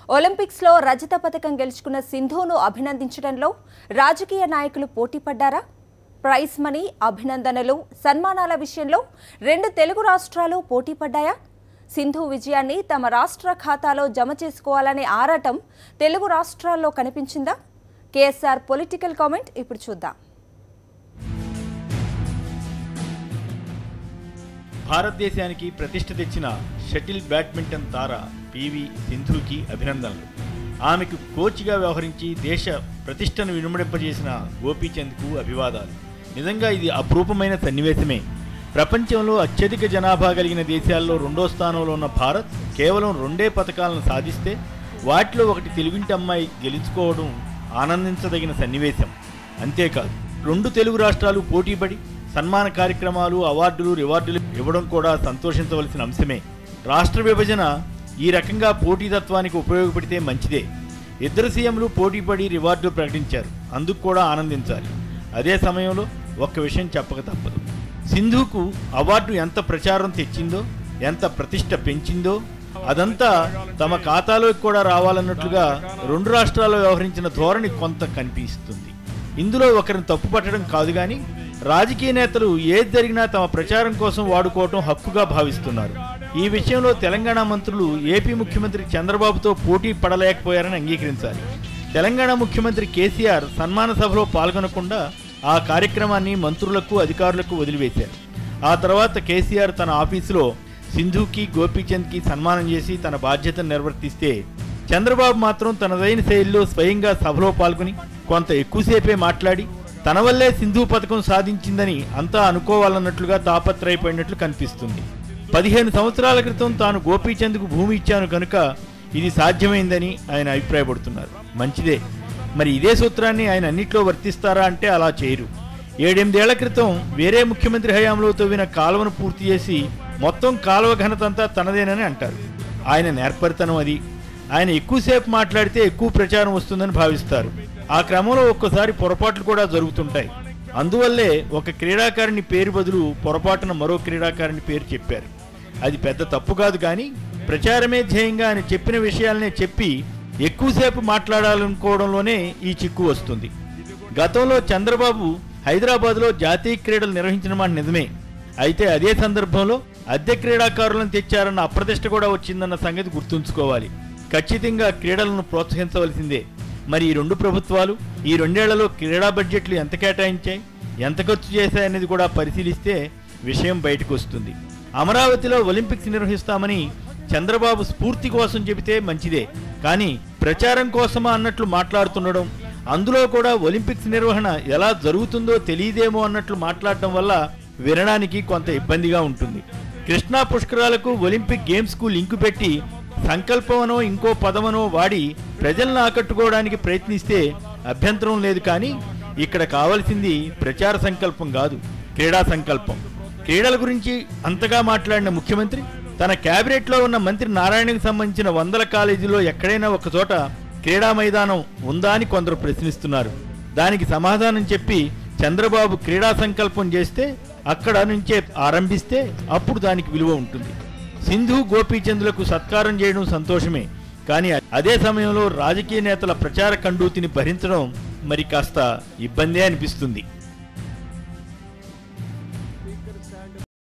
ఒలింపిక్స్లో రజత పతకం గెలుచుకున్న సింధును అభినందించడంలో రాజకీయ నాయకులు పోటీపడ్డారా? ప్రైజ్ మనీ, అభినందనలు, సన్మానాల విషయంలో రెండు తెలుగు రాష్ట్రాలు పోటీపడ్డాయా? సింధు విజయాన్ని తమ రాష్ట్ర ఖాతాలో జమ చేసుకోవాలనే ఆరాటం తెలుగు రాష్ట్రాల్లో కనిపించిందా? కేఎస్ఆర్ పొలిటికల్ కామెంట్ ఇప్పుడు చూద్దాం. భారతదేశానికి ప్రతిష్ఠ తెచ్చిన షటిల్ బ్యాడ్మింటన్ తార పివి సింధుకి అభినందనలు. ఆమెకు కోచ్గా వ్యవహరించి దేశ ప్రతిష్టను వినుమడింపజేసిన గోపీచంద్కు అభివాదాలు. నిజంగా ఇది అపురూపమైన సన్నివేశమే. ప్రపంచంలో అత్యధిక జనాభా కలిగిన దేశాల్లో రెండో స్థానంలో ఉన్న భారత్ కేవలం 2 పతకాలను సాధిస్తే వాటిలో ఒకటి తెలుగింటి అమ్మాయి గెలుచుకోవడం ఆనందించదగిన సన్నివేశం. అంతేకాదు 2 తెలుగు రాష్ట్రాలు పోటీపడి సన్మాన కార్యక్రమాలు, అవార్డులు, రివార్డులు ఇవ్వడం కూడా సంతోషించవలసిన అంశమే. రాష్ట్ర విభజన ఈ రకంగా పోటీతత్వానికి ఉపయోగపడితే మంచిదే. ఇద్దరు సీఎంలు పోటీపడి రివార్డులు ప్రకటించారు, అందుకు కూడా ఆనందించాలి. అదే సమయంలో ఒక్క విషయం చెప్పక తప్పదు. సింధుకు అవార్డు ఎంత ప్రచారం తెచ్చిందో, ఎంత ప్రతిష్ట పెంచిందో అదంతా తమ ఖాతాలోకి కూడా రావాలన్నట్లుగా 2 రాష్ట్రాల్లో వ్యవహరించిన ధోరణి కొంత కనిపిస్తుంది. ఇందులో ఒకరిని తప్పు పట్టడం కాదు, కానీ రాజకీయ నేతలు ఏది జరిగినా తమ ప్రచారం కోసం వాడుకోవటం హక్కుగా భావిస్తున్నారు. ఈ విషయంలో తెలంగాణ మంత్రులు ఏపీ ముఖ్యమంత్రి చంద్రబాబుతో పోటీ పడలేకపోయారని అంగీకరించాలి. తెలంగాణ ముఖ్యమంత్రి కేసీఆర్ సన్మాన సభలో పాల్గొనకుండా ఆ కార్యక్రమాన్ని మంత్రులకు, అధికారులకు వదిలివేశారు. ఆ తర్వాత కేసీఆర్ తన ఆఫీసులో సింధుకి, గోపీచంద్కి సన్మానం చేసి తన బాధ్యతను నిర్వర్తిస్తే చంద్రబాబు మాత్రం తనదైన శైలిలో స్వయంగా సభలో పాల్గొని కొంత ఎక్కువసేపే మాట్లాడి తన వల్లే సింధు పథకం సాధించిందని అంతా అనుకోవాలన్నట్లుగా తాపత్రయపడినట్లు కనిపిస్తుంది. 15 సంవత్సరాల క్రితం తాను గోపీచంద్కు భూమి ఇచ్చాను కనుక ఇది సాధ్యమైందని ఆయన అభిప్రాయపడుతున్నారు. మంచిదే. మరి ఇదే సూత్రాన్ని ఆయన అన్నిట్లో వర్తిస్తారా అంటే అలా చేయరు. 7-8 ఏళ్ల క్రితం వేరే ముఖ్యమంత్రి హయాంలో తవ్విన కాలువను పూర్తి చేసి మొత్తం కాలువ ఘనతంతా తనదేనని అంటారు. ఆయన నేర్పరితనం అది. ఆయన ఎక్కువసేపు మాట్లాడితే ఎక్కువ ప్రచారం వస్తుందని భావిస్తారు. ఆ క్రమంలో ఒక్కోసారి పొరపాట్లు కూడా జరుగుతుంటాయి. అందువల్లే ఒక క్రీడాకారుని పేరు బదులు పొరపాటున మరో క్రీడాకారుని పేరు చెప్పారు. అది పెద్ద తప్పు కాదు, కానీ ప్రచారమే ధ్యేయంగా ఆయన చెప్పిన విషయాలనే చెప్పి ఎక్కువసేపు మాట్లాడాలనుకోవడంలోనే ఈ చిక్కు వస్తుంది. గతంలో చంద్రబాబు హైదరాబాద్లో జాతీయ క్రీడలు నిర్వహించిన మాట నిజమే. అయితే అదే సందర్భంలో అద్దె క్రీడాకారులను తెచ్చారన్న అప్రతిష్ట కూడా వచ్చిందన్న సంగతి గుర్తుంచుకోవాలి. ఖచ్చితంగా క్రీడలను ప్రోత్సహించవలసిందే. మరి ఈ 2 ప్రభుత్వాలు ఈ 2 ఏళ్లలో క్రీడా బడ్జెట్లు ఎంత కేటాయించాయి, ఎంత ఖర్చు చేశాయనేది కూడా పరిశీలిస్తే విషయం బయటకు వస్తుంది. అమరావతిలో ఒలింపిక్స్ నిర్వహిస్తామని చంద్రబాబు స్ఫూర్తి కోసం చెబితే మంచిదే, కానీ ప్రచారం కోసమా అన్నట్లు మాట్లాడుతుండడం, అందులో కూడా ఒలింపిక్స్ నిర్వహణ ఎలా జరుగుతుందో తెలియదేమో అన్నట్లు మాట్లాడటం వల్ల వినడానికి కొంత ఇబ్బందిగా ఉంటుంది. కృష్ణా పుష్కరాలకు, ఒలింపిక్ గేమ్స్కు లింకు పెట్టి సంకల్పమనో ఇంకో పదమనో వాడి ప్రజలను ఆకట్టుకోవడానికి ప్రయత్నిస్తే అభ్యంతరం లేదు, కానీ ఇక్కడ కావాల్సింది ప్రచార సంకల్పం కాదు, క్రీడా సంకల్పం. క్రీడల గురించి అంతగా మాట్లాడిన ముఖ్యమంత్రి తన క్యాబినెట్లో ఉన్న మంత్రి నారాయణకు సంబంధించిన 100 కాలేజీల్లో ఎక్కడైనా ఒక చోట క్రీడా మైదానం ఉందా అని కొందరు ప్రశ్నిస్తున్నారు. దానికి సమాధానం చెప్పి చంద్రబాబు క్రీడా సంకల్పం చేస్తే అక్కడ నుంచే ఆరంభిస్తే అప్పుడు దానికి విలువ ఉంటుంది. సింధు, గోపీచంద్లకు సత్కారం చేయడం సంతోషమే, కానీ అదే సమయంలో రాజకీయ నేతల ప్రచార కండూతిని భరించడం మరి కాస్త ఇబ్బందే అనిపిస్తుంది.